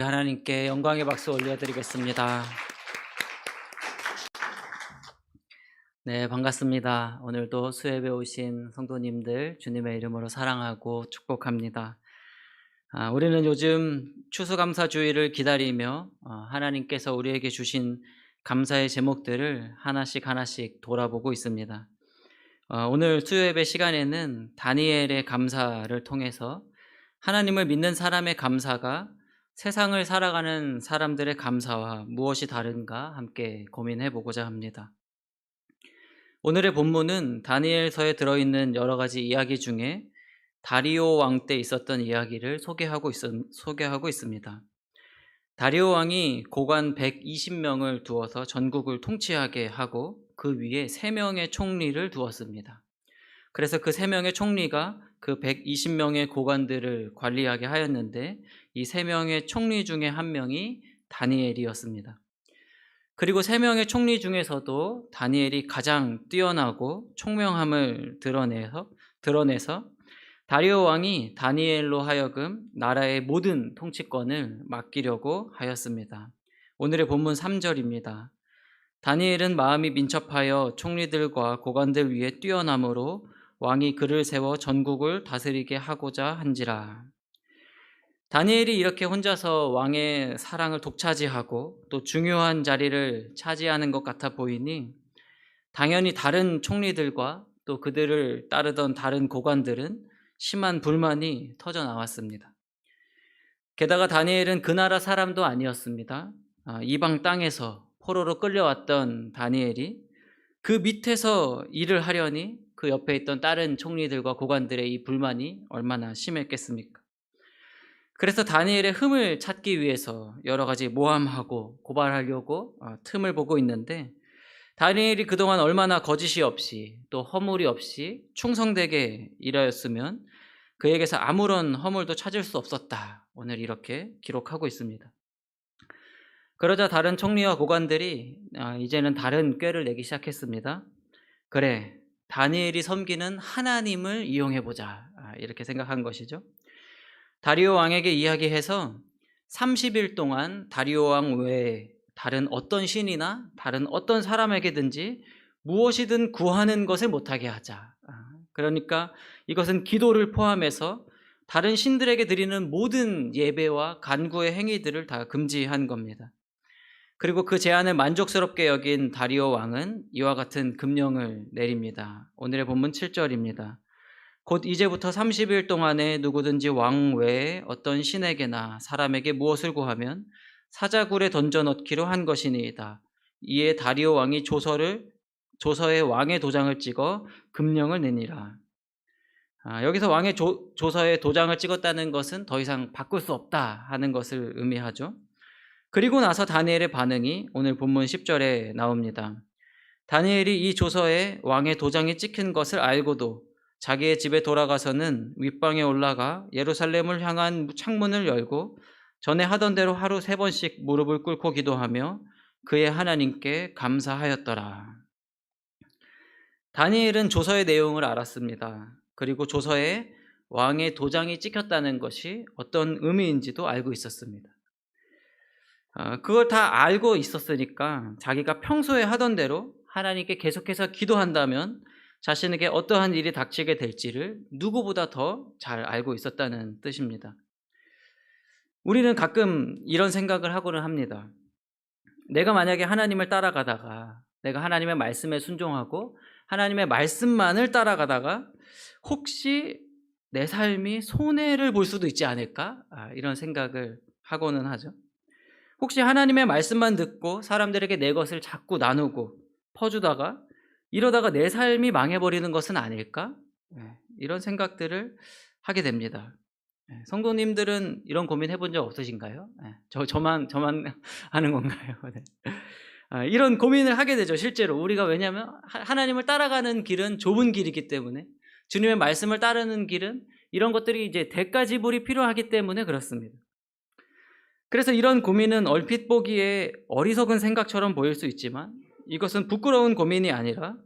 하나님께 영광의 박수 올려드리겠습니다. 네, 반갑습니다. 오늘도 수협에 오신 성도님들 주님의 이름으로 사랑하고 축복합니다. 우리는 요즘 추수감사주의를 기다리며 하나님께서 우리에게 주신 감사의 제목들을 하나씩 돌아보고 있습니다. 오늘 수협의 시간에는 다니엘의 감사를 통해서 하나님을 믿는 사람의 감사가 세상을 살아가는 사람들의 감사와 무엇이 다른가 함께 고민해 보고자 합니다. 오늘의 본문은 다니엘서에 들어있는 여러 가지 이야기 중에 다리오 왕 때 있었던 이야기를 소개하고 있습니다. 다리오 왕이 고관 120명을 두어서 전국을 통치하게 하고 그 위에 3명의 총리를 두었습니다. 그래서 그 3명의 총리가 그 120명의 고관들을 관리하게 하였는데 이 3명의 총리 중에 한 명이 다니엘이었습니다. 그리고 3명의 총리 중에서도 다니엘이 가장 뛰어나고 총명함을 드러내서 다리오 왕이 다니엘로 하여금 나라의 모든 통치권을 맡기려고 하였습니다. 오늘의 본문 3절입니다. 다니엘은 마음이 민첩하여 총리들과 고관들 위에 뛰어남으로 왕이 그를 세워 전국을 다스리게 하고자 한지라. 다니엘이 이렇게 혼자서 왕의 사랑을 독차지하고 또 중요한 자리를 차지하는 것 같아 보이니 당연히 다른 총리들과 또 그들을 따르던 다른 고관들은 심한 불만이 터져 나왔습니다. 게다가 다니엘은 그 나라 사람도 아니었습니다. 이방 땅에서 포로로 끌려왔던 다니엘이 그 밑에서 일을 하려니 그 옆에 있던 다른 총리들과 고관들의 이 불만이 얼마나 심했겠습니까? 그래서 다니엘의 흠을 찾기 위해서 여러 가지 모함하고 고발하려고 틈을 보고 있는데 다니엘이 그동안 얼마나 거짓이 없이 또 허물이 없이 충성되게 일하였으면 그에게서 아무런 허물도 찾을 수 없었다. 오늘 이렇게 기록하고 있습니다. 그러자 다른 총리와 고관들이 이제는 다른 꾀를 내기 시작했습니다. 그래, 다니엘이 섬기는 하나님을 이용해보자. 이렇게 생각한 것이죠. 다리오 왕에게 이야기해서 30일 동안 다리오 왕 외에 다른 어떤 신이나 다른 어떤 사람에게든지 무엇이든 구하는 것을 못하게 하자. 그러니까 이것은 기도를 포함해서 다른 신들에게 드리는 모든 예배와 간구의 행위들을 다 금지한 겁니다. 그리고 그 제안을 만족스럽게 여긴 다리오 왕은 이와 같은 금령을 내립니다. 오늘의 본문 7절입니다. 곧 이제부터 30일 동안에 누구든지 왕 외에 어떤 신에게나 사람에게 무엇을 구하면 사자굴에 던져 넣기로 한 것이니이다. 이에 다리오 왕이 조서에 왕의 도장을 찍어 금령을 내니라. 여기서 왕의 조서에 도장을 찍었다는 것은 더 이상 바꿀 수 없다 하는 것을 의미하죠. 그리고 나서 다니엘의 반응이 오늘 본문 10절에 나옵니다. 다니엘이 이 조서에 왕의 도장이 찍힌 것을 알고도 자기의 집에 돌아가서는 윗방에 올라가 예루살렘을 향한 창문을 열고 전에 하던 대로 하루 3번씩 무릎을 꿇고 기도하며 그의 하나님께 감사하였더라. 다니엘은 조서의 내용을 알았습니다. 그리고 조서에 왕의 도장이 찍혔다는 것이 어떤 의미인지도 알고 있었습니다. 그걸 다 알고 있었으니까 자기가 평소에 하던 대로 하나님께 계속해서 기도한다면 자신에게 어떠한 일이 닥치게 될지를 누구보다 더 잘 알고 있었다는 뜻입니다. 우리는 가끔 이런 생각을 하고는 합니다. 내가 만약에 하나님을 따라가다가 내가 하나님의 말씀에 순종하고 하나님의 말씀만을 따라가다가 혹시 내 삶이 손해를 볼 수도 있지 않을까? 이런 생각을 하고는 하죠. 혹시 하나님의 말씀만 듣고 사람들에게 내 것을 자꾸 나누고 퍼주다가 이러다가 내 삶이 망해버리는 것은 아닐까? 이런 생각들을 하게 됩니다. 성도님들은 이런 고민 해본 적 없으신가요? 저만 하는 건가요? 이런 고민을 하게 되죠. 실제로 우리가 왜냐하면 하나님을 따라가는 길은 좁은 길이기 때문에 주님의 말씀을 따르는 길은 이런 것들이 이제 대가 지불이 필요하기 때문에 그렇습니다. 그래서 이런 고민은 얼핏 보기에 어리석은 생각처럼 보일 수 있지만 이것은 부끄러운 고민이 아니라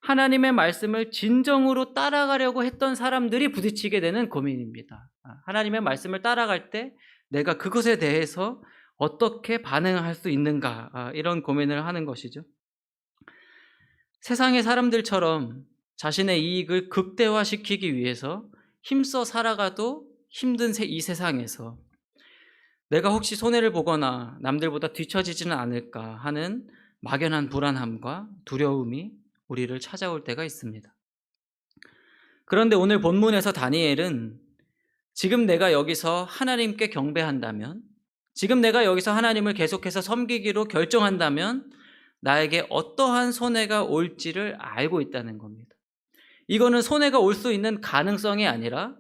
하나님의 말씀을 진정으로 따라가려고 했던 사람들이 부딪히게 되는 고민입니다. 하나님의 말씀을 따라갈 때 내가 그것에 대해서 어떻게 반응할 수 있는가, 이런 고민을 하는 것이죠. 세상의 사람들처럼 자신의 이익을 극대화시키기 위해서 힘써 살아가도 힘든 이 세상에서 내가 혹시 손해를 보거나 남들보다 뒤처지지는 않을까 하는 막연한 불안함과 두려움이 우리를 찾아올 때가 있습니다. 그런데 오늘 본문에서 다니엘은 지금 내가 여기서 하나님께 경배한다면, 지금 내가 여기서 하나님을 계속해서 섬기기로 결정한다면 나에게 어떠한 손해가 올지를 알고 있다는 겁니다. 이거는 손해가 올 수 있는 가능성이 아니라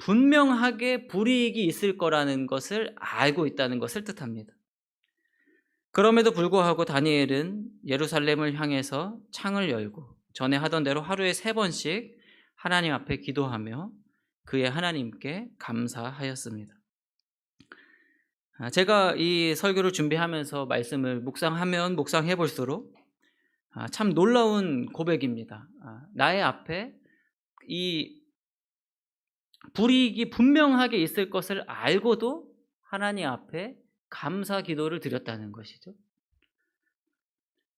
분명하게 불이익이 있을 거라는 것을 알고 있다는 것을 뜻합니다. 그럼에도 불구하고 다니엘은 예루살렘을 향해서 창을 열고 전에 하던 대로 하루에 3번씩 하나님 앞에 기도하며 그의 하나님께 감사하였습니다. 제가 이 설교를 준비하면서 말씀을 묵상하면 묵상해 볼수록 참 놀라운 고백입니다. 나의 앞에 이 불이익이 분명하게 있을 것을 알고도 하나님 앞에 감사 기도를 드렸다는 것이죠.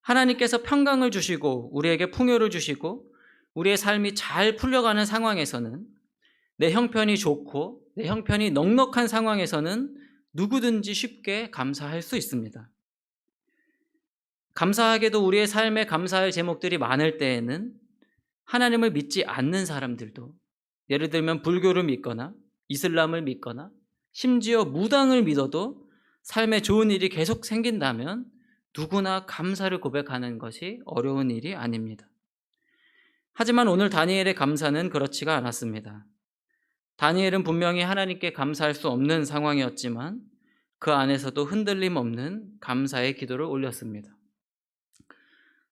하나님께서 평강을 주시고 우리에게 풍요를 주시고 우리의 삶이 잘 풀려가는 상황에서는, 내 형편이 좋고 내 형편이 넉넉한 상황에서는 누구든지 쉽게 감사할 수 있습니다. 감사하게도 우리의 삶에 감사할 제목들이 많을 때에는 하나님을 믿지 않는 사람들도, 예를 들면 불교를 믿거나 이슬람을 믿거나 심지어 무당을 믿어도 삶에 좋은 일이 계속 생긴다면 누구나 감사를 고백하는 것이 어려운 일이 아닙니다. 하지만 오늘 다니엘의 감사는 그렇지가 않았습니다. 다니엘은 분명히 하나님께 감사할 수 없는 상황이었지만 그 안에서도 흔들림 없는 감사의 기도를 올렸습니다.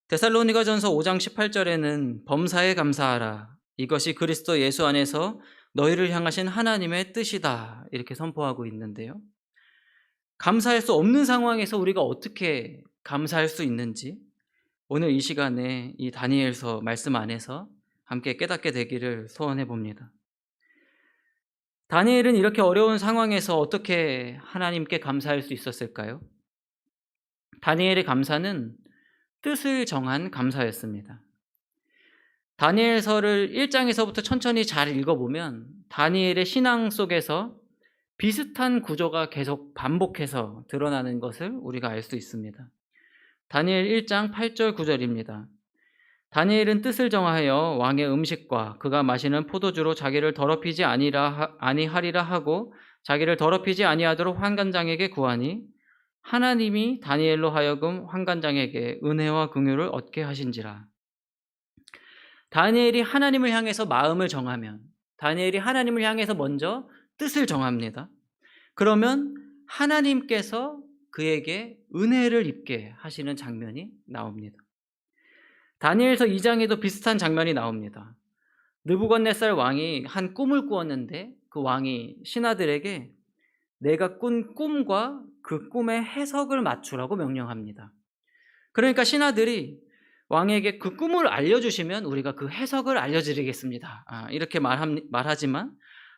데살로니가전서 5장 18절에는 범사에 감사하라, 이것이 그리스도 예수 안에서 너희를 향하신 하나님의 뜻이다, 이렇게 선포하고 있는데요. 감사할 수 없는 상황에서 우리가 어떻게 감사할 수 있는지 오늘 이 시간에 이 다니엘서 말씀 안에서 함께 깨닫게 되기를 소원해 봅니다. 다니엘은 이렇게 어려운 상황에서 어떻게 하나님께 감사할 수 있었을까요? 다니엘의 감사는 뜻을 정한 감사였습니다. 다니엘서를 1장에서부터 천천히 잘 읽어보면 다니엘의 신앙 속에서 비슷한 구조가 계속 반복해서 드러나는 것을 우리가 알 수 있습니다. 다니엘 1장 8절 9절입니다. 다니엘은 뜻을 정하여 왕의 음식과 그가 마시는 포도주로 자기를 더럽히지 아니하리라 하고 자기를 더럽히지 아니하도록 환관장에게 구하니 하나님이 다니엘로 하여금 환관장에게 은혜와 긍휼을 얻게 하신지라. 다니엘이 하나님을 향해서 마음을 정하면, 다니엘이 하나님을 향해서 먼저 뜻을 정합니다. 그러면 하나님께서 그에게 은혜를 입게 하시는 장면이 나옵니다. 다니엘서 2장에도 비슷한 장면이 나옵니다. 느부갓네살 왕이 한 꿈을 꾸었는데 그 왕이 신하들에게 내가 꾼 꿈과 그 꿈의 해석을 맞추라고 명령합니다. 그러니까 신하들이 왕에게 그 꿈을 알려주시면 우리가 그 해석을 알려드리겠습니다, 이렇게 말하지만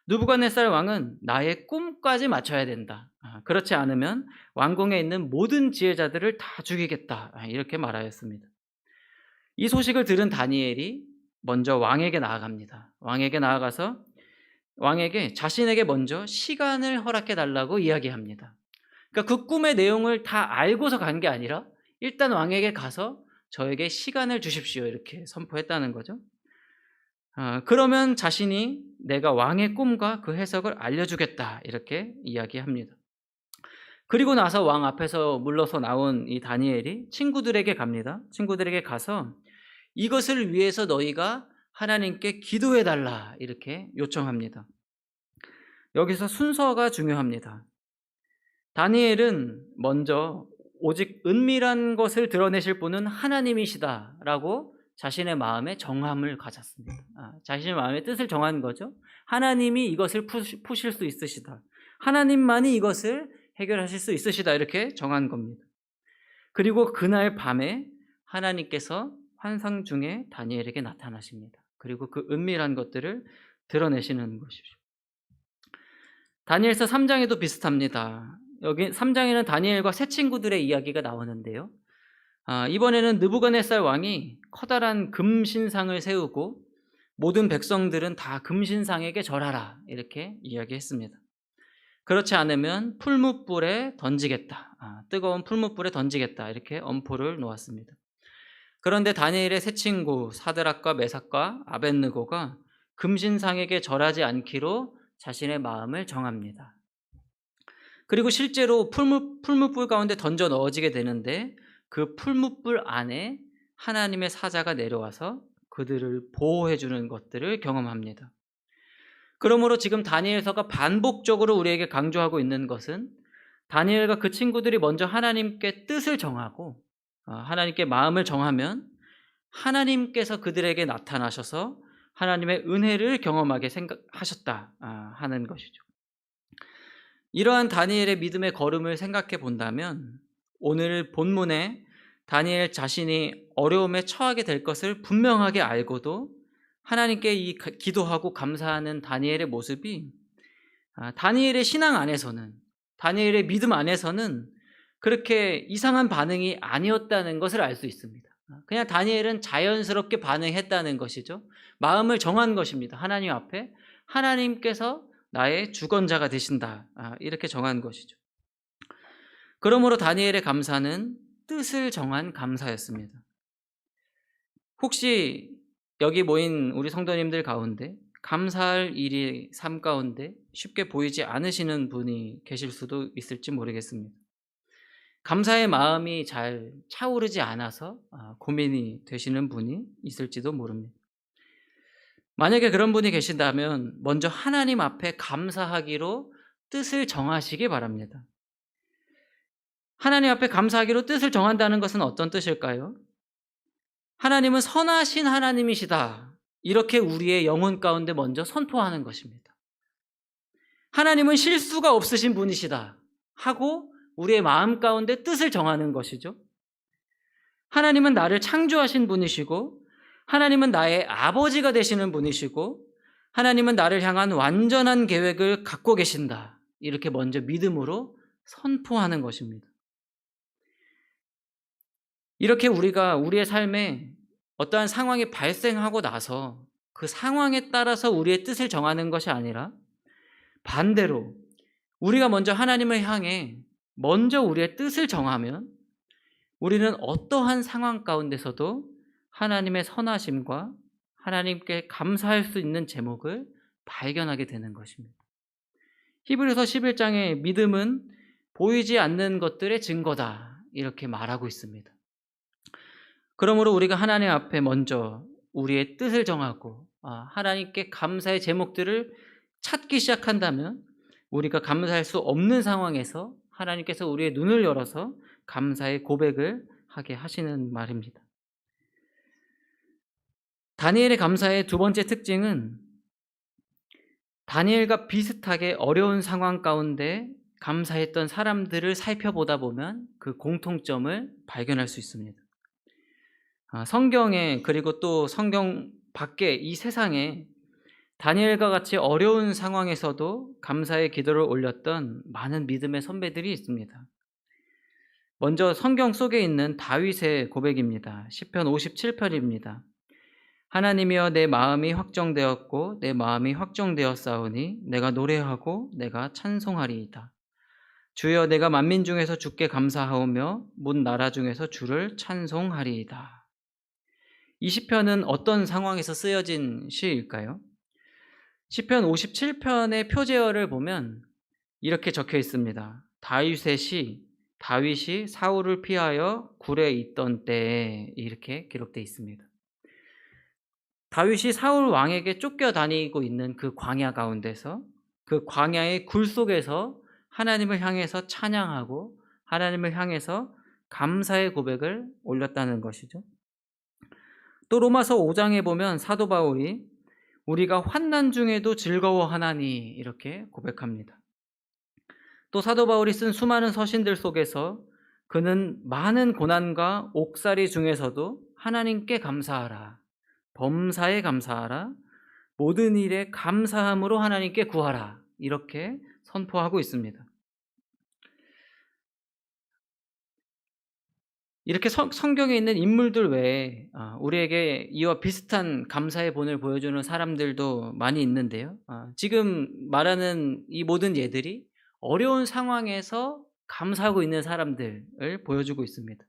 느부갓네살 왕은 나의 꿈까지 맞춰야 된다, 그렇지 않으면 왕궁에 있는 모든 지혜자들을 다 죽이겠다, 이렇게 말하였습니다. 이 소식을 들은 다니엘이 먼저 왕에게 나아갑니다. 왕에게 나아가서 왕에게 자신에게 먼저 시간을 허락해 달라고 이야기합니다. 그러니까 그 꿈의 내용을 다 알고서 간 게 아니라 일단 왕에게 가서 저에게 시간을 주십시오, 이렇게 선포했다는 거죠. 그러면 자신이 내가 왕의 꿈과 그 해석을 알려주겠다, 이렇게 이야기합니다. 그리고 나서 왕 앞에서 물러서 나온 이 다니엘이 친구들에게 갑니다. 친구들에게 가서 이것을 위해서 너희가 하나님께 기도해달라, 이렇게 요청합니다. 여기서 순서가 중요합니다. 다니엘은 먼저 오직 은밀한 것을 드러내실 분은 하나님이시다라고 자신의 마음에 정함을 가졌습니다. 자신의 마음의 뜻을 정한 거죠. 하나님이 이것을 푸실 수 있으시다, 하나님만이 이것을 해결하실 수 있으시다, 이렇게 정한 겁니다. 그리고 그날 밤에 하나님께서 환상 중에 다니엘에게 나타나십니다. 그리고 그 은밀한 것들을 드러내시는 것이죠. 다니엘서 3장에도 비슷합니다. 여기 3장에는 다니엘과 세 친구들의 이야기가 나오는데요. 이번에는 느부갓네살 왕이 커다란 금신상을 세우고 모든 백성들은 다 금신상에게 절하라 이렇게 이야기했습니다. 그렇지 않으면 풀무불에 던지겠다. 뜨거운 풀무불에 던지겠다. 이렇게 엄포를 놓았습니다. 그런데 다니엘의 세 친구 사드락과 메삭과 아벳느고가 금신상에게 절하지 않기로 자신의 마음을 정합니다. 그리고 실제로 풀무불 가운데 던져 넣어지게 되는데 그 풀무불 안에 하나님의 사자가 내려와서 그들을 보호해 주는 것들을 경험합니다. 그러므로 지금 다니엘서가 반복적으로 우리에게 강조하고 있는 것은 다니엘과 그 친구들이 먼저 하나님께 뜻을 정하고 하나님께 마음을 정하면 하나님께서 그들에게 나타나셔서 하나님의 은혜를 경험하게 하셨다 하는 것이죠. 이러한 다니엘의 믿음의 걸음을 생각해 본다면 오늘 본문에 다니엘 자신이 어려움에 처하게 될 것을 분명하게 알고도 하나님께 기도하고 감사하는 다니엘의 모습이 다니엘의 신앙 안에서는, 다니엘의 믿음 안에서는 그렇게 이상한 반응이 아니었다는 것을 알 수 있습니다. 그냥 다니엘은 자연스럽게 반응했다는 것이죠. 마음을 정한 것입니다. 하나님 앞에 하나님께서 나의 주권자가 되신다 이렇게 정한 것이죠. 그러므로 다니엘의 감사는 뜻을 정한 감사였습니다. 혹시 여기 모인 우리 성도님들 가운데 감사할 일이 삶 가운데 쉽게 보이지 않으시는 분이 계실 수도 있을지 모르겠습니다. 감사의 마음이 잘 차오르지 않아서 고민이 되시는 분이 있을지도 모릅니다. 만약에 그런 분이 계신다면 먼저 하나님 앞에 감사하기로 뜻을 정하시기 바랍니다. 하나님 앞에 감사하기로 뜻을 정한다는 것은 어떤 뜻일까요? 하나님은 선하신 하나님이시다. 이렇게 우리의 영혼 가운데 먼저 선포하는 것입니다. 하나님은 실수가 없으신 분이시다 하고 우리의 마음 가운데 뜻을 정하는 것이죠. 하나님은 나를 창조하신 분이시고 하나님은 나의 아버지가 되시는 분이시고 하나님은 나를 향한 완전한 계획을 갖고 계신다. 이렇게 먼저 믿음으로 선포하는 것입니다. 이렇게 우리가 우리의 삶에 어떠한 상황이 발생하고 나서 그 상황에 따라서 우리의 뜻을 정하는 것이 아니라 반대로 우리가 먼저 하나님을 향해 먼저 우리의 뜻을 정하면 우리는 어떠한 상황 가운데서도 하나님의 선하심과 하나님께 감사할 수 있는 제목을 발견하게 되는 것입니다. 히브리서 11장에 믿음은 보이지 않는 것들의 증거다 이렇게 말하고 있습니다. 그러므로 우리가 하나님 앞에 먼저 우리의 뜻을 정하고 하나님께 감사의 제목들을 찾기 시작한다면 우리가 감사할 수 없는 상황에서 하나님께서 우리의 눈을 열어서 감사의 고백을 하게 하시는 말입니다. 다니엘의 감사의 두 번째 특징은 다니엘과 비슷하게 어려운 상황 가운데 감사했던 사람들을 살펴보다 보면 그 공통점을 발견할 수 있습니다. 성경에 그리고 또 성경 밖에 이 세상에 다니엘과 같이 어려운 상황에서도 감사의 기도를 올렸던 많은 믿음의 선배들이 있습니다. 먼저 성경 속에 있는 다윗의 고백입니다. 시편 57편입니다. 하나님이여 내 마음이 확정되었고 내 마음이 확정되었사오니 내가 노래하고 내가 찬송하리이다. 주여 내가 만민 중에서 주께 감사하오며 문 나라 중에서 주를 찬송하리이다. 이 시편은 어떤 상황에서 쓰여진 시일까요? 시편 57편의 표제어를 보면 이렇게 적혀 있습니다. 다윗의 시, 다윗이 사울을 피하여 굴에 있던 때에 이렇게 기록되어 있습니다. 다윗이 사울 왕에게 쫓겨다니고 있는 그 광야 가운데서 그 광야의 굴 속에서 하나님을 향해서 찬양하고 하나님을 향해서 감사의 고백을 올렸다는 것이죠. 또 로마서 5장에 보면 사도 바울이 우리가 환난 중에도 즐거워하나니 이렇게 고백합니다. 또 사도 바울이 쓴 수많은 서신들 속에서 그는 많은 고난과 옥살이 중에서도 하나님께 감사하라, 범사에 감사하라, 모든 일에 감사함으로 하나님께 구하라 이렇게 선포하고 있습니다. 이렇게 성경에 있는 인물들 외에 우리에게 이와 비슷한 감사의 본을 보여주는 사람들도 많이 있는데요. 지금 말하는 이 모든 예들이 어려운 상황에서 감사하고 있는 사람들을 보여주고 있습니다.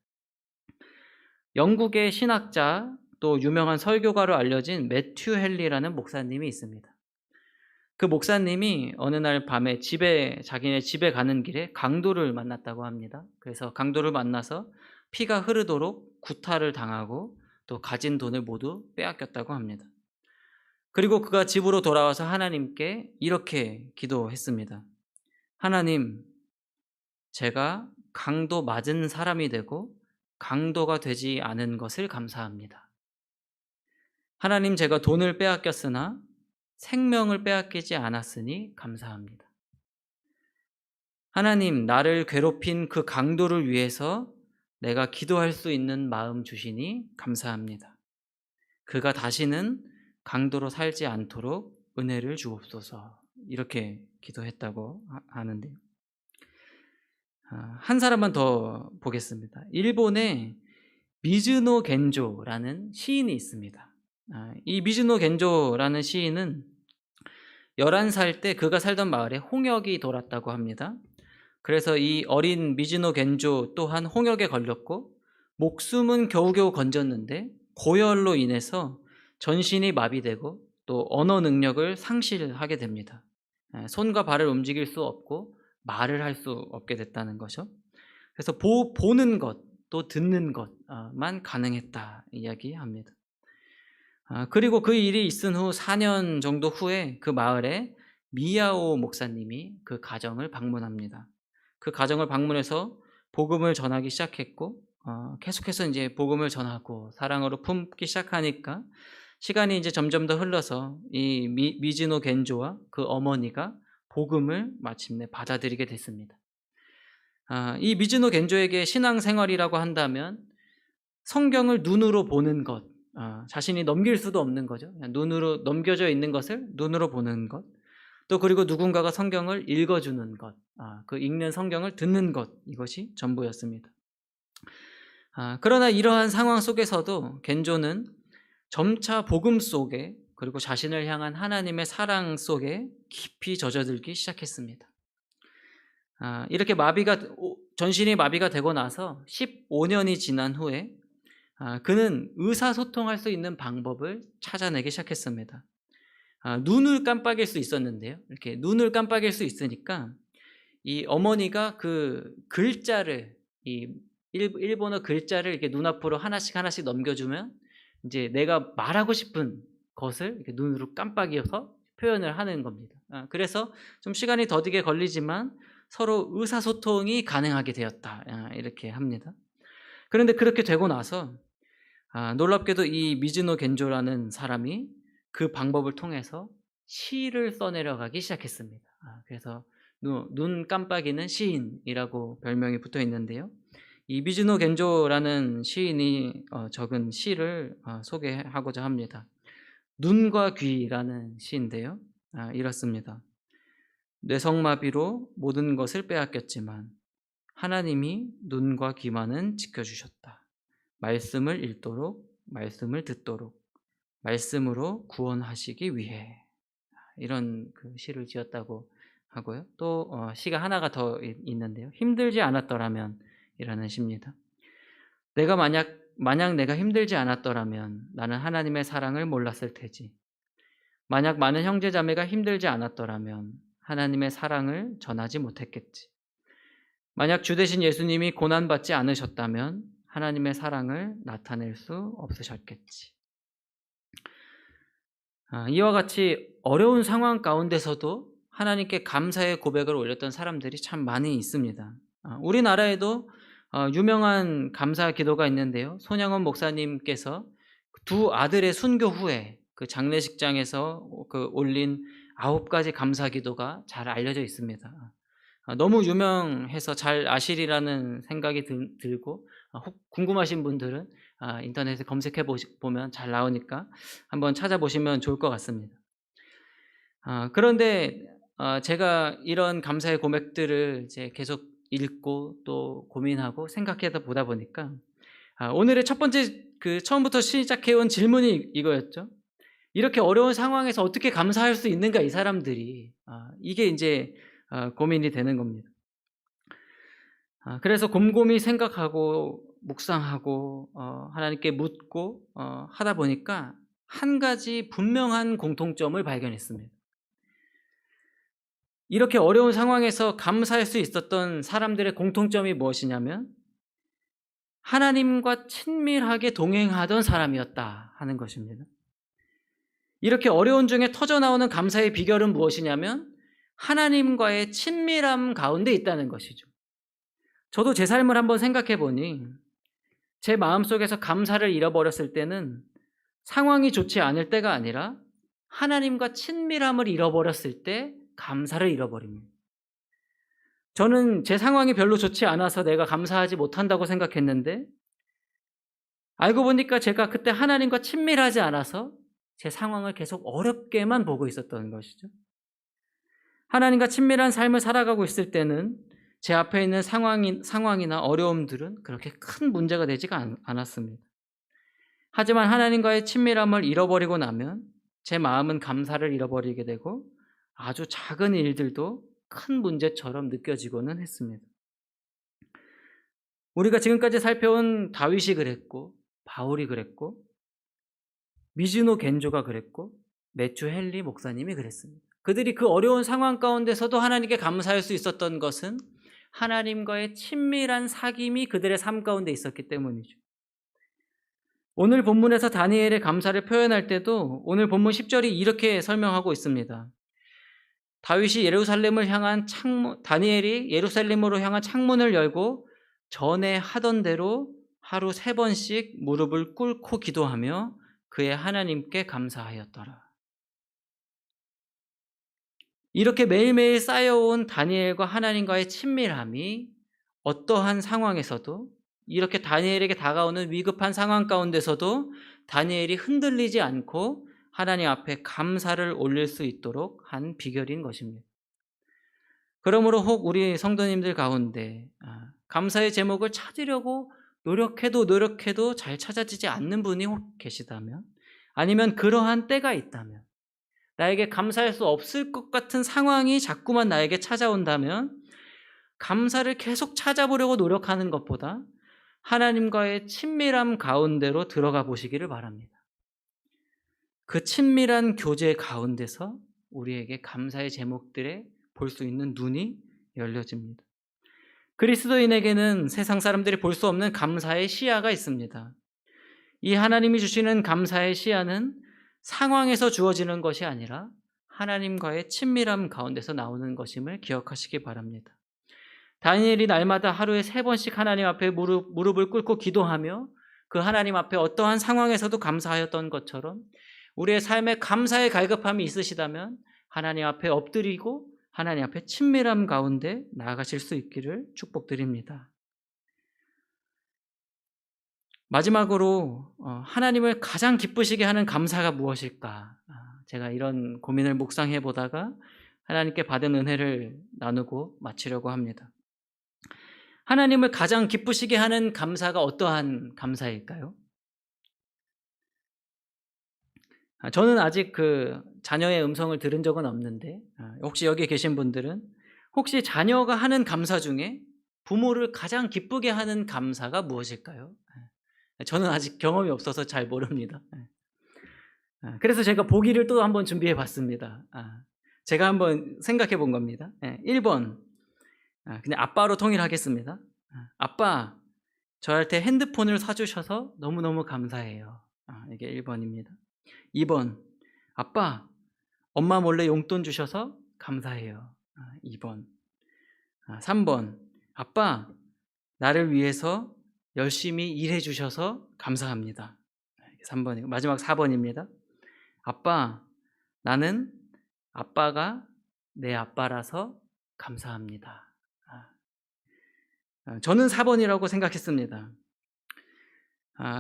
영국의 신학자 또 유명한 설교가로 알려진 매튜 헨리라는 목사님이 있습니다. 그 목사님이 어느 날 밤에 자기네 집에 가는 길에 강도를 만났다고 합니다. 그래서 강도를 만나서 피가 흐르도록 구타를 당하고 또 가진 돈을 모두 빼앗겼다고 합니다. 그리고 그가 집으로 돌아와서 하나님께 이렇게 기도했습니다. 하나님, 제가 강도 맞은 사람이 되고 강도가 되지 않은 것을 감사합니다. 하나님, 제가 돈을 빼앗겼으나 생명을 빼앗기지 않았으니 감사합니다. 하나님, 나를 괴롭힌 그 강도를 위해서 내가 기도할 수 있는 마음 주시니 감사합니다. 그가 다시는 강도로 살지 않도록 은혜를 주옵소서. 이렇게 기도했다고 하는데요. 한 사람만 더 보겠습니다. 일본에 미즈노 겐조라는 시인이 있습니다. 이 미즈노 겐조라는 시인은 11살 때 그가 살던 마을에 홍역이 돌았다고 합니다. 그래서 이 어린 미즈노 겐조 또한 홍역에 걸렸고 목숨은 겨우겨우 건졌는데 고열로 인해서 전신이 마비되고 또 언어 능력을 상실하게 됩니다. 손과 발을 움직일 수 없고 말을 할 수 없게 됐다는 거죠. 그래서 보는 것 또 듣는 것만 가능했다 이야기합니다. 그리고 그 일이 있은 후 4년 정도 후에 그 마을에 미야오 목사님이 그 가정을 방문합니다. 그 가정을 방문해서 복음을 전하기 시작했고 계속해서 이제 복음을 전하고 사랑으로 품기 시작하니까 시간이 이제 점점 더 흘러서 이 미즈노 겐조와 그 어머니가 복음을 마침내 받아들이게 됐습니다. 이 미즈노 겐조에게 신앙생활이라고 한다면 성경을 눈으로 보는 것, 자신이 넘길 수도 없는 거죠. 눈으로 넘겨져 있는 것을 눈으로 보는 것, 또 그리고 누군가가 성경을 읽어주는 것, 그 읽는 성경을 듣는 것, 이것이 전부였습니다. 그러나 이러한 상황 속에서도 겐조는 점차 복음 속에 그리고 자신을 향한 하나님의 사랑 속에 깊이 젖어들기 시작했습니다. 이렇게 전신이 마비가 되고 나서 15년이 지난 후에 그는 의사소통할 수 있는 방법을 찾아내기 시작했습니다. 눈을 깜빡일 수 있었는데요. 이렇게 눈을 깜빡일 수 있으니까 이 어머니가 그 글자를 이 일본어 글자를 이렇게 눈앞으로 하나씩 넘겨주면 이제 내가 말하고 싶은 것을 이렇게 눈으로 깜빡여서 표현을 하는 겁니다. 그래서 좀 시간이 더디게 걸리지만 서로 의사소통이 가능하게 되었다 이렇게 합니다. 그런데 그렇게 되고 나서 놀랍게도 이 미즈노 겐조라는 사람이 그 방법을 통해서 시를 써내려가기 시작했습니다. 그래서 눈 깜빡이는 시인이라고 별명이 붙어 있는데요. 이 미즈노 겐조라는 시인이 적은 시를 소개하고자 합니다. 눈과 귀라는 시인데요. 이렇습니다. 뇌성마비로 모든 것을 빼앗겼지만 하나님이 눈과 귀만은 지켜주셨다. 말씀을 읽도록 말씀을 듣도록 말씀으로 구원하시기 위해 이런 그 시를 지었다고 하고요. 또 시가 하나가 더 있는데요. 힘들지 않았더라면 이라는 시입니다. 내가 만약 내가 힘들지 않았더라면 나는 하나님의 사랑을 몰랐을 테지. 만약 많은 형제자매가 힘들지 않았더라면 하나님의 사랑을 전하지 못했겠지. 만약 주 되신 예수님이 고난받지 않으셨다면 하나님의 사랑을 나타낼 수 없으셨겠지. 이와 같이 어려운 상황 가운데서도 하나님께 감사의 고백을 올렸던 사람들이 참 많이 있습니다. 우리나라에도 유명한 감사 기도가 있는데요. 손양원 목사님께서 두 아들의 순교 후에 그 장례식장에서 올린 9가지 감사 기도가 잘 알려져 있습니다. 너무 유명해서 잘 아시리라는 생각이 들고 궁금하신 분들은 인터넷에 검색해 보면 잘 나오니까 한번 찾아보시면 좋을 것 같습니다. 그런데 제가 이런 감사의 고백들을 이제 계속 읽고 또 고민하고 생각하다 보다 보니까 오늘의 첫 번째 처음부터 시작해 온 질문이 이거였죠. 이렇게 어려운 상황에서 어떻게 감사할 수 있는가 이 사람들이. 이게 인제 고민이 되는 겁니다. 그래서 곰곰이 생각하고 묵상하고 하나님께 묻고 하다 보니까 한 가지 분명한 공통점을 발견했습니다. 이렇게 어려운 상황에서 감사할 수 있었던 사람들의 공통점이 무엇이냐면 하나님과 친밀하게 동행하던 사람이었다 하는 것입니다. 이렇게 어려운 중에 터져나오는 감사의 비결은 무엇이냐면 하나님과의 친밀함 가운데 있다는 것이죠. 저도 제 삶을 한번 생각해 보니 제 마음속에서 감사를 잃어버렸을 때는 상황이 좋지 않을 때가 아니라 하나님과 친밀함을 잃어버렸을 때 감사를 잃어버립니다. 저는 제 상황이 별로 좋지 않아서 내가 감사하지 못한다고 생각했는데 알고 보니까 제가 그때 하나님과 친밀하지 않아서 제 상황을 계속 어렵게만 보고 있었던 것이죠. 하나님과 친밀한 삶을 살아가고 있을 때는 제 앞에 있는 상황이나 어려움들은 그렇게 큰 문제가 되지가 않았습니다. 하지만 하나님과의 친밀함을 잃어버리고 나면 제 마음은 감사를 잃어버리게 되고 아주 작은 일들도 큰 문제처럼 느껴지고는 했습니다. 우리가 지금까지 살펴온 다윗이 그랬고 바울이 그랬고 미즈노 겐조가 그랬고 매튜 헨리 목사님이 그랬습니다. 그들이 그 어려운 상황 가운데서도 하나님께 감사할 수 있었던 것은 하나님과의 친밀한 사귐이 그들의 삶 가운데 있었기 때문이죠. 오늘 본문에서 다니엘의 감사를 표현할 때도 오늘 본문 10절이 이렇게 설명하고 있습니다. 다니엘이 예루살렘으로 향한 창문을 열고 전에 하던 대로 하루 3번씩 무릎을 꿇고 기도하며 그의 하나님께 감사하였더라. 이렇게 매일매일 쌓여온 다니엘과 하나님과의 친밀함이 어떠한 상황에서도 이렇게 다니엘에게 다가오는 위급한 상황 가운데서도 다니엘이 흔들리지 않고 하나님 앞에 감사를 올릴 수 있도록 한 비결인 것입니다. 그러므로 혹 우리 성도님들 가운데 감사의 제목을 찾으려고 노력해도 잘 찾아지지 않는 분이 혹 계시다면, 아니면 그러한 때가 있다면, 나에게 감사할 수 없을 것 같은 상황이 자꾸만 나에게 찾아온다면 감사를 계속 찾아보려고 노력하는 것보다 하나님과의 친밀함 가운데로 들어가 보시기를 바랍니다. 그 친밀한 교제 가운데서 우리에게 감사의 제목들에 볼 수 있는 눈이 열려집니다. 그리스도인에게는 세상 사람들이 볼 수 없는 감사의 시야가 있습니다. 이 하나님이 주시는 감사의 시야는 상황에서 주어지는 것이 아니라 하나님과의 친밀함 가운데서 나오는 것임을 기억하시기 바랍니다. 다니엘이 날마다 하루에 3번씩 하나님 앞에 무릎을 꿇고 기도하며 그 하나님 앞에 어떠한 상황에서도 감사하였던 것처럼 우리의 삶에 감사의 갈급함이 있으시다면 하나님 앞에 엎드리고 하나님 앞에 친밀함 가운데 나아가실 수 있기를 축복드립니다. 마지막으로 하나님을 가장 기쁘시게 하는 감사가 무엇일까? 제가 이런 고민을 묵상해 보다가 하나님께 받은 은혜를 나누고 마치려고 합니다. 하나님을 가장 기쁘시게 하는 감사가 어떠한 감사일까요? 저는 아직 자녀의 음성을 들은 적은 없는데 혹시 여기 계신 분들은 혹시 자녀가 하는 감사 중에 부모를 가장 기쁘게 하는 감사가 무엇일까요? 저는 아직 경험이 없어서 잘 모릅니다. 그래서 제가 보기를 또 한번 준비해 봤습니다. 제가 한번 생각해 본 겁니다. 1번, 그냥 아빠로 통일하겠습니다. 아빠, 저한테 핸드폰을 사주셔서 너무너무 감사해요. 이게 1번입니다. 2번, 아빠, 엄마 몰래 용돈 주셔서 감사해요. 2번. 3번, 아빠, 나를 위해서 열심히 일해 주셔서 감사합니다. 3번이고 마지막 4번입니다. 아빠, 나는 아빠가 내 아빠라서 감사합니다. 저는 4번이라고 생각했습니다.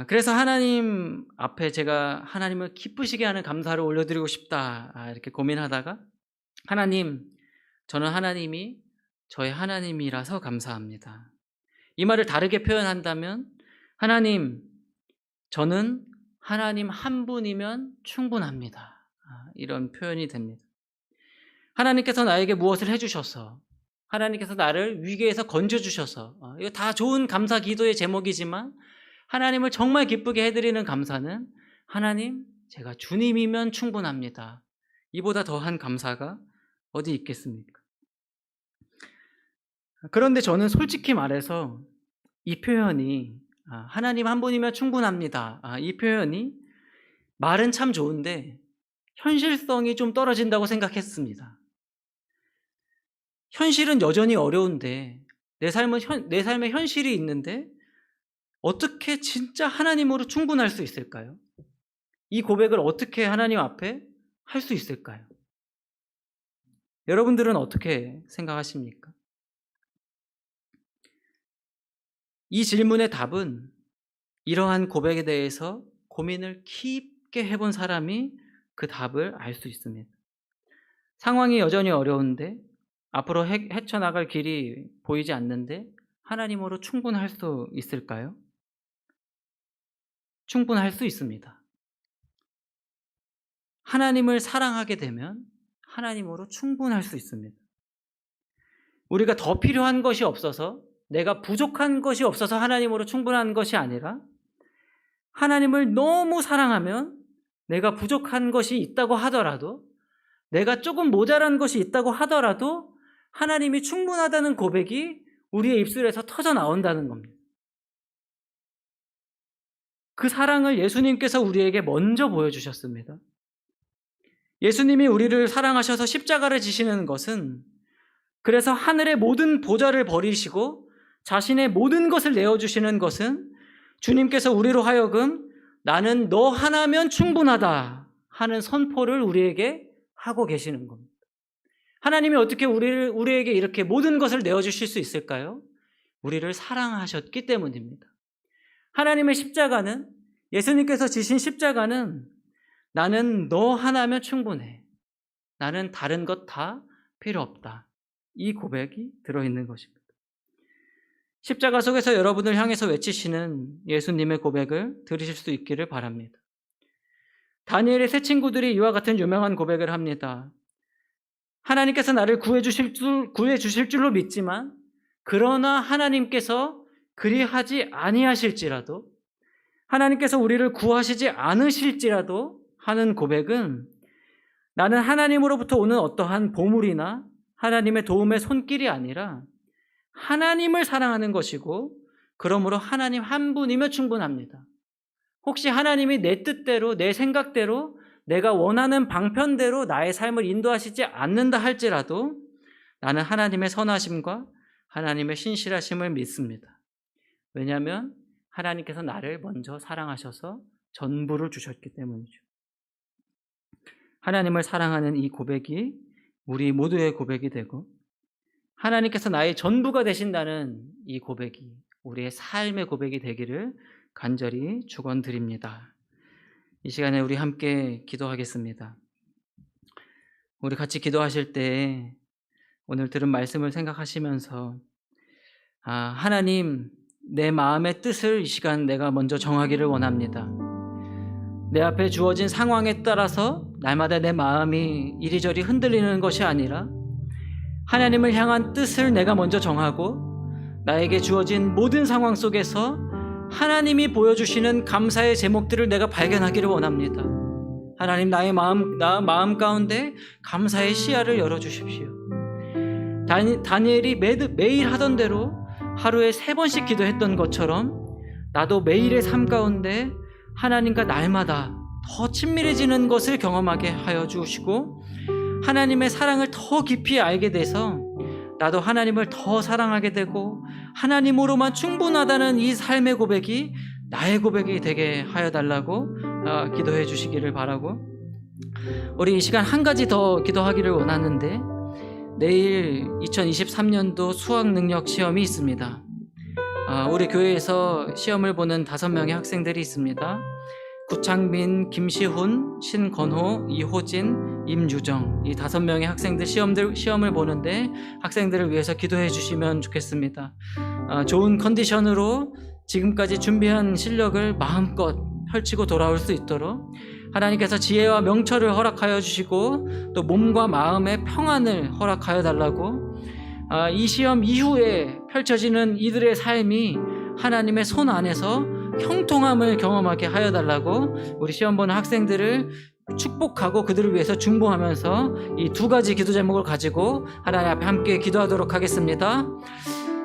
그래서 하나님 앞에 제가 하나님을 기쁘시게 하는 감사를 올려드리고 싶다 이렇게 고민하다가 하나님, 저는 하나님이 저의 하나님이라서 감사합니다. 이 말을 다르게 표현한다면 하나님, 저는 하나님 한 분이면 충분합니다. 이런 표현이 됩니다. 하나님께서 나에게 무엇을 해주셔서, 하나님께서 나를 위기에서 건져주셔서, 이거 다 좋은 감사 기도의 제목이지만 하나님을 정말 기쁘게 해드리는 감사는 하나님, 제가 주님이면 충분합니다. 이보다 더한 감사가 어디 있겠습니까? 그런데 저는 솔직히 말해서 이 표현이 하나님 한 분이면 충분합니다. 이 표현이 말은 참 좋은데 현실성이 좀 떨어진다고 생각했습니다. 현실은 여전히 어려운데 내 삶에 현실이 있는데 어떻게 진짜 하나님으로 충분할 수 있을까요? 이 고백을 어떻게 하나님 앞에 할 수 있을까요? 여러분들은 어떻게 생각하십니까? 이 질문의 답은 이러한 고백에 대해서 고민을 깊게 해본 사람이 그 답을 알 수 있습니다. 상황이 여전히 어려운데 앞으로 헤쳐나갈 길이 보이지 않는데 하나님으로 충분할 수 있을까요? 충분할 수 있습니다. 하나님을 사랑하게 되면 하나님으로 충분할 수 있습니다. 우리가 더 필요한 것이 없어서, 내가 부족한 것이 없어서 하나님으로 충분한 것이 아니라 하나님을 너무 사랑하면 내가 부족한 것이 있다고 하더라도, 내가 조금 모자란 것이 있다고 하더라도 하나님이 충분하다는 고백이 우리의 입술에서 터져 나온다는 겁니다. 그 사랑을 예수님께서 우리에게 먼저 보여주셨습니다. 예수님이 우리를 사랑하셔서 십자가를 지시는 것은, 그래서 하늘의 모든 보좌를 버리시고 자신의 모든 것을 내어주시는 것은 주님께서 우리로 하여금 나는 너 하나면 충분하다 하는 선포를 우리에게 하고 계시는 겁니다. 하나님이 어떻게 우리에게 이렇게 모든 것을 내어주실 수 있을까요? 우리를 사랑하셨기 때문입니다. 하나님의 십자가는, 예수님께서 지신 십자가는 나는 너 하나면 충분해. 나는 다른 것 다 필요 없다. 이 고백이 들어있는 것입니다. 십자가 속에서 여러분을 향해서 외치시는 예수님의 고백을 들으실 수 있기를 바랍니다. 다니엘의 세 친구들이 이와 같은 유명한 고백을 합니다. 하나님께서 나를 구해주실 줄로 믿지만, 그러나 하나님께서 그리하지 아니하실지라도, 하나님께서 우리를 구하시지 않으실지라도 하는 고백은, 나는 하나님으로부터 오는 어떠한 보물이나 하나님의 도움의 손길이 아니라 하나님을 사랑하는 것이고, 그러므로 하나님 한 분이면 충분합니다. 혹시 하나님이 내 뜻대로, 내 생각대로, 내가 원하는 방편대로 나의 삶을 인도하시지 않는다 할지라도 나는 하나님의 선하심과 하나님의 신실하심을 믿습니다. 왜냐하면 하나님께서 나를 먼저 사랑하셔서 전부를 주셨기 때문이죠. 하나님을 사랑하는 이 고백이 우리 모두의 고백이 되고, 하나님께서 나의 전부가 되신다는 이 고백이 우리의 삶의 고백이 되기를 간절히 축원드립니다. 이 시간에 우리 함께 기도하겠습니다. 우리 같이 기도하실 때 오늘 들은 말씀을 생각하시면서, 하나님, 내 마음의 뜻을 이 시간 내가 먼저 정하기를 원합니다. 내 앞에 주어진 상황에 따라서 날마다 내 마음이 이리저리 흔들리는 것이 아니라 하나님을 향한 뜻을 내가 먼저 정하고, 나에게 주어진 모든 상황 속에서 하나님이 보여주시는 감사의 제목들을 내가 발견하기를 원합니다. 하나님, 나의 마음 가운데 감사의 시야를 열어주십시오. 다니엘이 매일 하던 대로 하루에 3번씩 기도했던 것처럼 나도 매일의 삶 가운데 하나님과 날마다 더 친밀해지는 것을 경험하게 하여 주시고, 하나님의 사랑을 더 깊이 알게 돼서 나도 하나님을 더 사랑하게 되고 하나님으로만 충분하다는 이 삶의 고백이 나의 고백이 되게 하여 달라고 기도해 주시기를 바라고, 우리 이 시간 한 가지 더 기도하기를 원하는데, 내일 2023년도 수학능력 시험이 있습니다. 우리 교회에서 시험을 보는 5명의 학생들이 있습니다. 구창빈, 김시훈, 신건호, 이호진, 임유정, 이 5명의 학생들 시험을 보는데 학생들을 위해서 기도해 주시면 좋겠습니다. 좋은 컨디션으로 지금까지 준비한 실력을 마음껏 펼치고 돌아올 수 있도록 하나님께서 지혜와 명철을 허락하여 주시고 또 몸과 마음의 평안을 허락하여 달라고, 이 시험 이후에 펼쳐지는 이들의 삶이 하나님의 손 안에서 형통함을 경험하게 하여 달라고 우리 시험 보는 학생들을 축복하고 그들을 위해서 중보하면서 이 2가지 기도 제목을 가지고 하나님 앞에 함께 기도하도록 하겠습니다.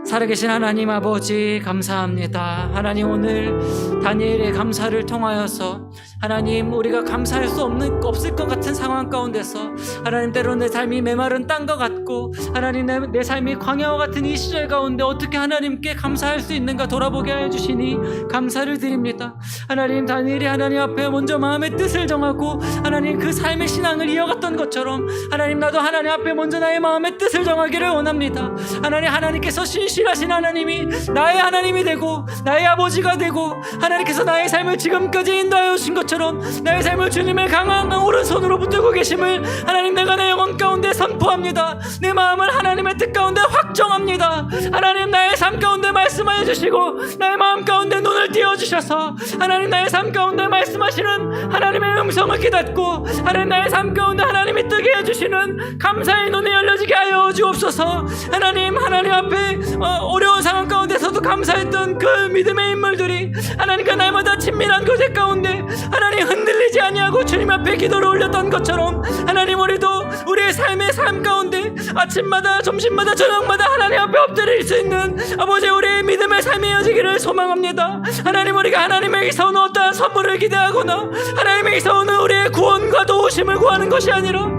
살아계신 하나님 아버지, 감사합니다. 하나님, 오늘 다니엘의 감사를 통하여서 하나님, 우리가 감사할 수 없을 것 같은 상황 가운데서 하나님, 때로 내 삶이 메마른 땅과 같고 하나님, 내 삶이 광야와 같은 이 시절 가운데 어떻게 하나님께 감사할 수 있는가 돌아보게 하여 주시니 감사를 드립니다. 하나님, 다니엘이 하나님 앞에 먼저 마음의 뜻을 정하고 하나님 그 삶의 신앙을 이어갔던 것처럼 하나님, 나도 하나님 앞에 먼저 나의 마음의 뜻을 정하기를 원합니다. 하나님, 하나님께서 신실하신 하나님이 나의 하나님이 되고 나의 아버지가 되고 하나님께서 나의 삶을 지금까지 인도하여 주신 것처럼 나의 삶을 주님의 강한 오른손으로 붙들고 계심을 하나님, 내가 내 영혼 가운데 선포합니다. 내 마음을 하나님의 뜻 가운데 확정합니다. 하나님, 나의 삶 가운데 말씀하여 주시고 나의 마음 가운데 눈을 띄워주셔서 하나님, 나의 삶 가운데 말씀하시는 하나님의 음성을 깨닫고 하나님, 나의 삶 가운데 하나님이 뜨게 해주시는 감사의 눈이 열려지게 하여 주옵소서. 하나님 앞에 어려운 상황 가운데서도 감사했던 그 믿음의 인물들이 하나님, 그 날마다 친밀한 교제 가운데 하나님 흔들리지 아니하고 주님 앞에 기도를 올렸던 것처럼 하나님, 우리도 우리의 삶의 삶 가운데 아침마다 점심마다 저녁마다 하나님 앞에 엎드릴 수 있는 아버지, 우리의 믿음의 삶이 이어지기를 소망합니다. 하나님, 우리가 하나님에게서 오는 어떠한 선물을 기대하거나 하나님에게서 오는 우리의 구원과 도우심을 구하는 것이 아니라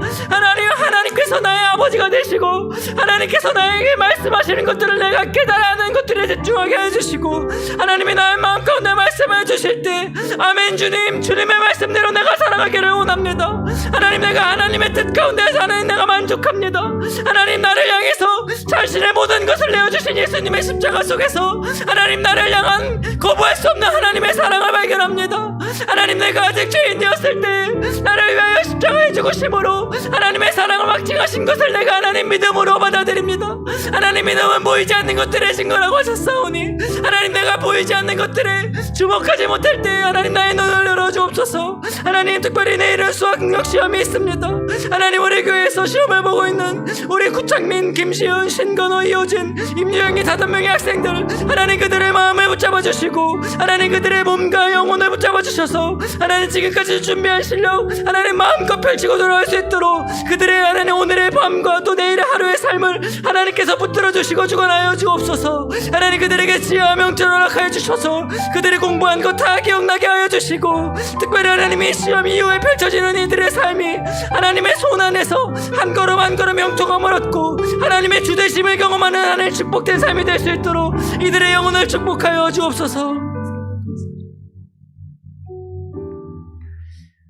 하나님께서 나의 아버지가 되시고 하나님께서 나에게 말씀하시는 것들을 내가 깨달아는 것들에 집중하게 해주시고 하나님이 나의 마음 가운데 말씀해 주실 때 아멘, 주님의 말씀대로 내가 살아가기를 원합니다. 하나님, 내가 하나님의 뜻 가운데 사는 내가 만족합니다. 하나님, 나를 향해서 자신의 모든 것을 내어주신 예수님의 십자가 속에서 하나님, 나를 향한 거부할 수 없는 하나님의 사랑을 발견합니다. 하나님, 내가 아직 죄인되었을 때 나를 위하여 십자가에 죽으심으로 하나님의 사랑을 확증하신 것을 내가 하나님 믿음으로 받아들입니다. 하나님, 믿음은 보이지 않는 것들의 증거라고 하셨사오니 하나님, 내가 보이지 않는 것들에 주목하지 못할 때 하나님, 나의 눈을 열어주옵소서. 하나님, 특별히 내일은 수학 능력 시험이 있습니다. 하나님, 우리 교회에서 시험을 보고 있는 우리 구창민, 김시은, 신건호, 이호진, 임유영이 5명의 학생들 하나님, 그들의 마음을 붙잡아 주시고 하나님, 그들의 몸과 영혼을 붙잡아 주셔서 하나님, 지금까지 준비한 실력 하나님 마음껏 펼치고 돌아올 수 있도록 그들의 하나님 오늘의 밤과 또 내일의 하루의 삶을 하나님께서 붙들어 주시고 주관하여 주옵소서. 하나님, 그들에게 지혜와 명철을 허락하여 주셔서 그들이 공부한 것 다 기억나게 하여 주시고 특별히 하나님이 시험 이후에 펼쳐지는 이들의 삶이 하나님의 손 안에서 한 걸음 한 걸음 영통함을 얻고 하나님의 주되심을 경험하는 하나님 축복된 삶이 될 수 있도록 이들의 영혼을 축복하여 주옵소서.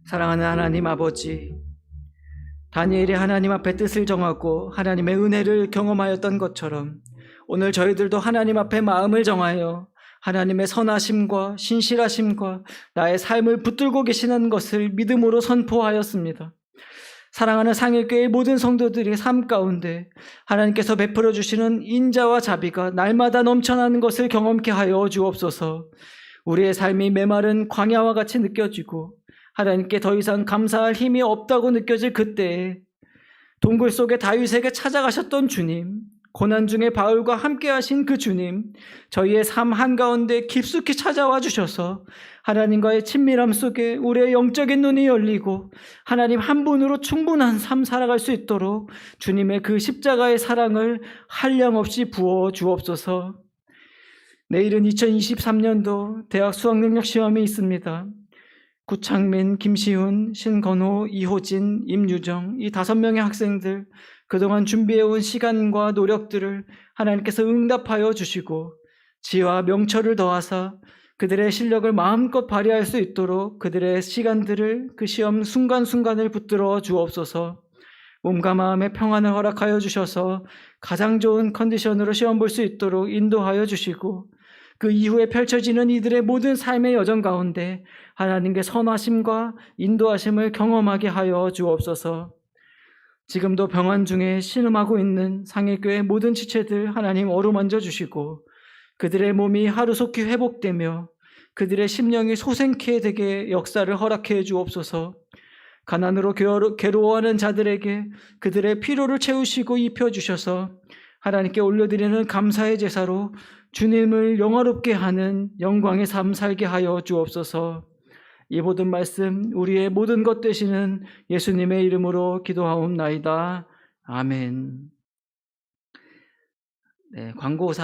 사랑하는 하나님 아버지, 다니엘이 하나님 앞에 뜻을 정하고 하나님의 은혜를 경험하였던 것처럼 오늘 저희들도 하나님 앞에 마음을 정하여 하나님의 선하심과 신실하심과 나의 삶을 붙들고 계시는 것을 믿음으로 선포하였습니다. 사랑하는 상일교회의 모든 성도들이 삶 가운데 하나님께서 베풀어 주시는 인자와 자비가 날마다 넘쳐나는 것을 경험케 하여 주옵소서. 우리의 삶이 메마른 광야와 같이 느껴지고 하나님께 더 이상 감사할 힘이 없다고 느껴질 그때에 동굴 속에 다윗에게 찾아가셨던 주님, 고난 중에 바울과 함께 하신 그 주님, 저희의 삶 한가운데 깊숙이 찾아와 주셔서 하나님과의 친밀함 속에 우리의 영적인 눈이 열리고 하나님 한 분으로 충분한 삶 살아갈 수 있도록 주님의 그 십자가의 사랑을 한량없이 부어 주옵소서. 내일은 2023년도 대학 수학능력 시험이 있습니다. 구창민, 김시훈, 신건호, 이호진, 임유정 이 5명의 학생들 그동안 준비해온 시간과 노력들을 하나님께서 응답하여 주시고 지혜와 명철을 더하사 그들의 실력을 마음껏 발휘할 수 있도록 그들의 시간들을 그 시험 순간순간을 붙들어 주옵소서. 몸과 마음의 평안을 허락하여 주셔서 가장 좋은 컨디션으로 시험 볼 수 있도록 인도하여 주시고 그 이후에 펼쳐지는 이들의 모든 삶의 여정 가운데 하나님께 선하심과 인도하심을 경험하게 하여 주옵소서. 지금도 병환 중에 신음하고 있는 상해교회 모든 지체들 하나님 어루만져 주시고 그들의 몸이 하루속히 회복되며 그들의 심령이 소생케 되게 역사를 허락해 주옵소서. 가난으로 괴로워하는 자들에게 그들의 피로를 채우시고 입혀주셔서 하나님께 올려드리는 감사의 제사로 주님을 영화롭게 하는 영광의 삶 살게 하여 주옵소서. 이 모든 말씀 우리의 모든 것 되시는 예수님의 이름으로 기도하옵나이다. 아멘. 네, 광고사